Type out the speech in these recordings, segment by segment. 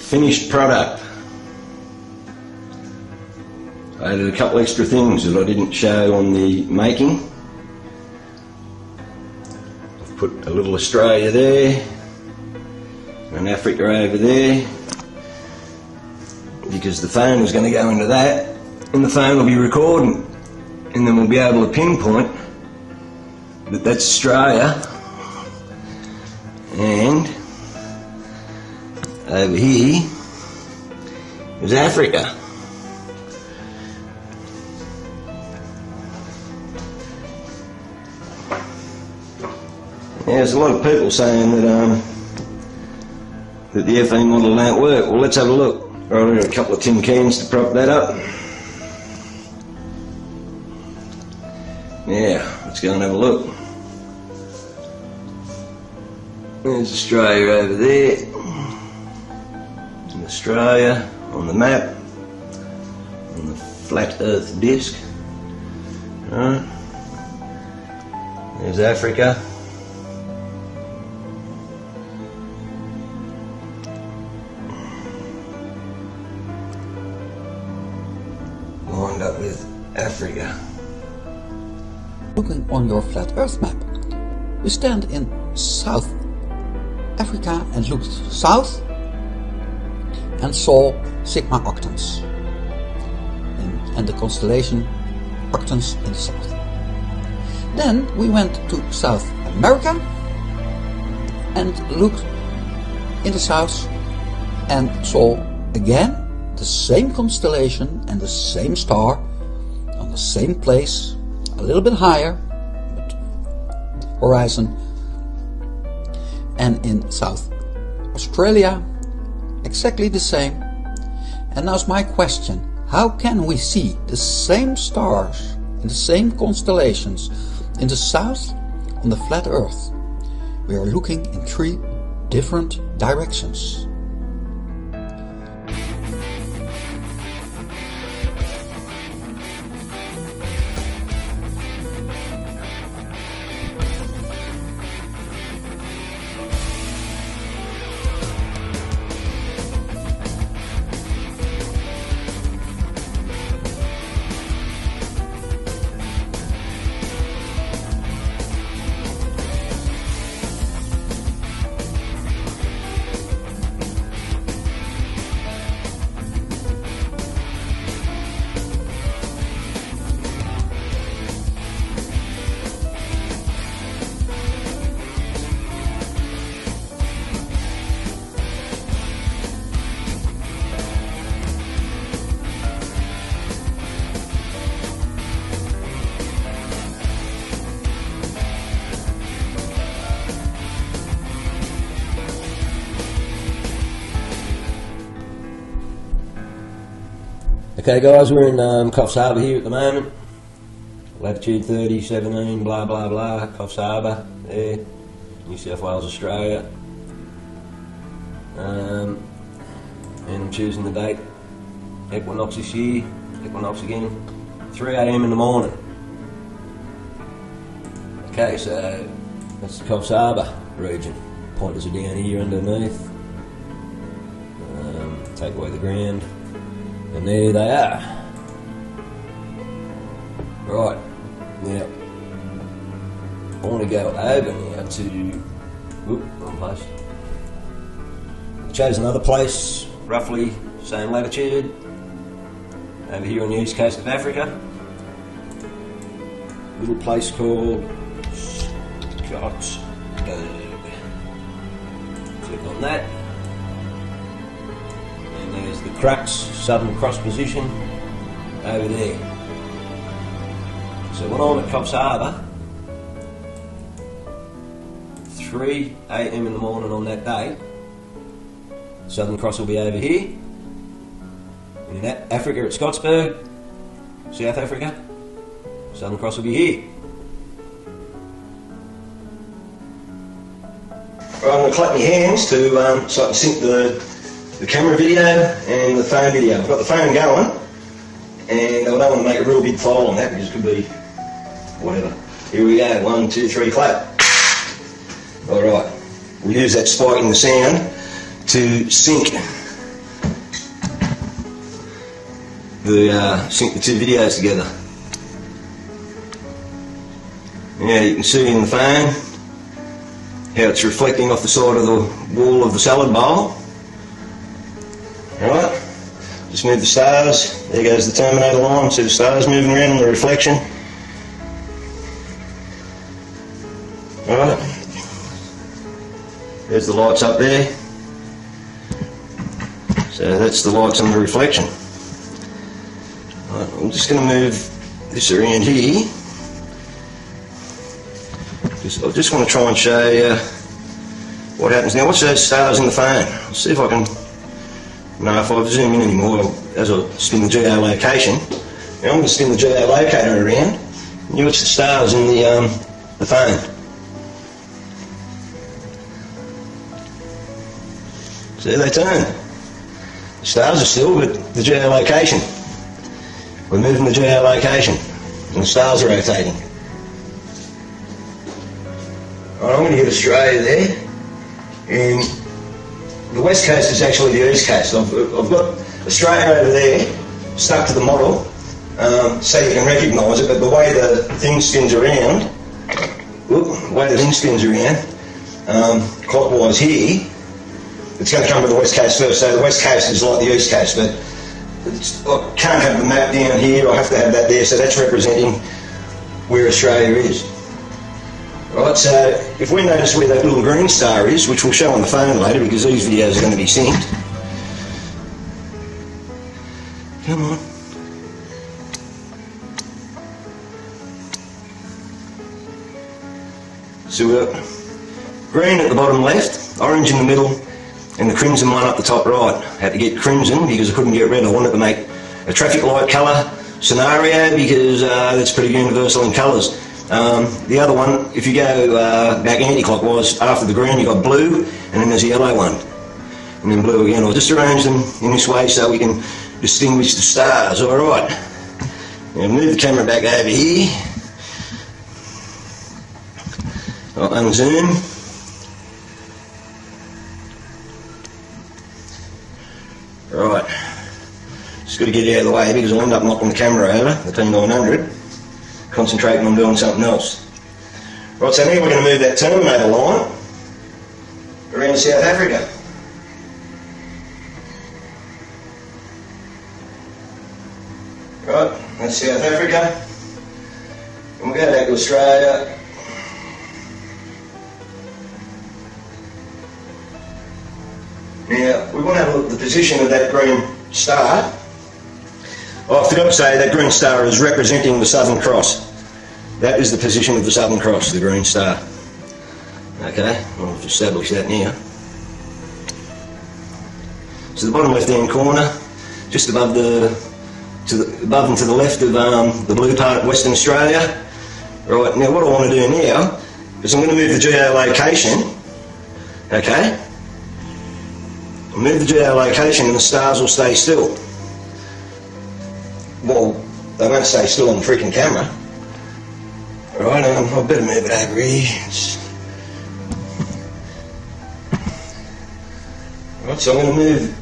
finished product. I added a couple extra things that I didn't show on the making. Put a little Australia there, and Africa over there, because the phone is going to go into that, and the phone will be recording, and then we'll be able to pinpoint that that's Australia, and over here is Africa. Yeah, there's a lot of people saying that that the FE model don't work. Well, let's have a look. Right, I've got a couple of tin cans to prop that up. Yeah, let's go and have a look. There's Australia over there. And Australia on the map, on the flat Earth disc. Right. There's Africa. Lined up with Africa. Looking on your flat Earth map, we stand in South Africa and looked south and saw Sigma Octans and the constellation Octans in the south. Then we went to South America and looked in the south and saw again the same constellation and the same star on the same place, a little bit higher, but horizon. And in South Australia, exactly the same. And now's my question: how can we see the same stars in the same constellations in the south on the flat Earth? We are looking in 3 different directions. Okay guys, we're in Coffs Harbour here at the moment. Latitude 30, 17, blah blah blah, Coffs Harbour, there, New South Wales, Australia. And I'm choosing the date, equinox this year, equinox again, 3 AM in the morning. Okay, so that's the Coffs Harbour region. Pointers are down here underneath. Take away the ground. And there they are. Right, now I want to go over now to, wrong place. I chose another place, roughly same latitude, over here on the east coast of Africa. Little place called Scottsburg. Click on that. There's the crux, southern cross position, over there. So when I'm at Coffs Harbour, 3 AM in the morning on that day, southern cross will be over here. And in Africa at Scottsburg, South Africa, southern cross will be here. Right, I'm going to clap my hands to so I can sync the camera video and the phone video. I've got the phone going, and I don't want to make a real big file on that because it could be whatever. Here we go, 1, 2, 3, clap. Alright, we'll use that spike in the sound to sync sync the two videos together. Now you can see in the phone how it's reflecting off the side of the wall of the salad bowl. Alright, just move the stars. There goes the terminator line. See the stars moving around in the reflection. Alright, there's the lights up there. So that's the lights on the reflection. Right, I'm just going to move this around here. I just want to try and show you what happens now. Watch those stars in the phone. I'll see if I can. No, if I zoom in anymore, as I spin the geolocation. Now I'm going to spin the geolocator around. And you watch the stars in the phone. See, they turn. The stars are still, but the geolocation. We're moving the geolocation, and the stars are rotating. Right, I'm going to hit Australia there, and the west coast is actually the east coast. I've got Australia over there, stuck to the model, so you can recognise it, but the way the thing spins around, clockwise here, it's going to come to the west coast first. So the west coast is like the east coast, but I can't have the map down here, I have to have that there, so that's representing where Australia is. Right, so if we notice where that little green star is, which we'll show on the phone later because these videos are going to be synced. Come on. So we've got green at the bottom left, orange in the middle, and the crimson one up the top right. I had to get crimson because I couldn't get red. I wanted to make a traffic light colour scenario because that's pretty universal in colours. The other one, if you go back anti-clockwise, after the green you've got blue, and then there's a yellow one, and then blue again. I'll just arrange them in this way so we can distinguish the stars. Alright, now move the camera back over here. I'll unzoom. Right, just got to get out of the way because I'll end up knocking the camera over, the T900. Concentrating on doing something else. Right, so now we're going to move that terminator line around South Africa. Right, that's South Africa. And we'll go back to Australia. Now, we want to have a look at the position of that green star. Oh, I forgot to say that green star is representing the Southern Cross. That is the position of the Southern Cross, the green star. Okay, well, I've established that now. So the bottom left-hand corner, just above above and to the left of the blue part of Western Australia. Right, now what I want to do now is I'm going to move the geolocation. Okay, I'll move the geolocation and the stars will stay still. Well, they won't stay still on the freaking camera. Right, I better move it over here. Right, so I'm going to move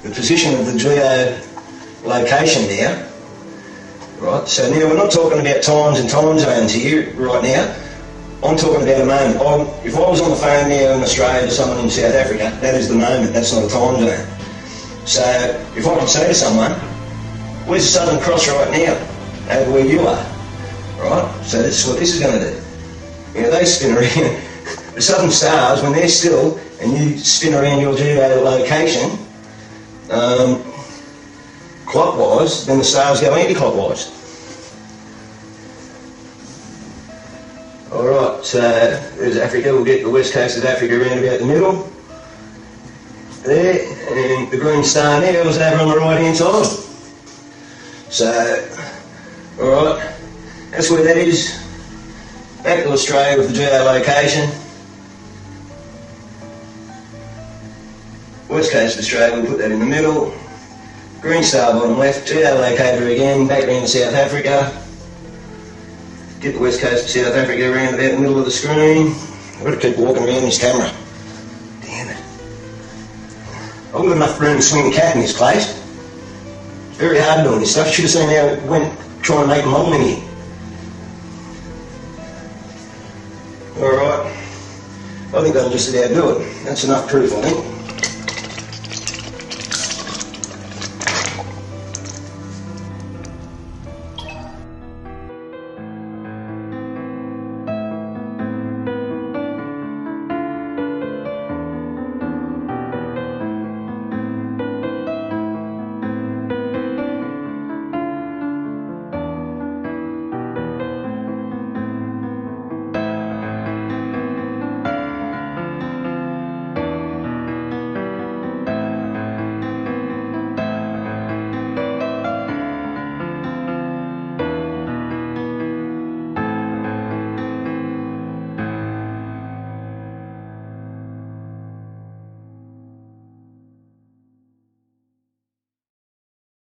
the position of the geolocation now. Right, so now we're not talking about times and time zones here right now. I'm talking about a moment. If I was on the phone now in Australia to someone in South Africa, that is the moment, that's not a time zone. So if I could say to someone, where's the Southern Cross right now? Over where you are. Right? So this is what this is going to do. You know, they spin around. The Southern Stars, when they're still, and you spin around your geolocation clockwise, then the stars go anti-clockwise. Alright, so there's Africa. We'll get the west coast of Africa around about the middle. There, and the green star now is over on the right hand side. So, alright, that's where that is. Back to Australia with the geolocation. West coast of Australia, we'll put that in the middle. Green star bottom left, geolocator again, back around to South Africa. Get the west coast of South Africa around about the middle of the screen. I've got to keep walking around this camera. Damn it. I've got enough room to swing a cat in this place. Very hard doing this stuff. Should have seen how it went trying to make moulding here. Alright. I think I'll just about do it. That's enough proof, I think.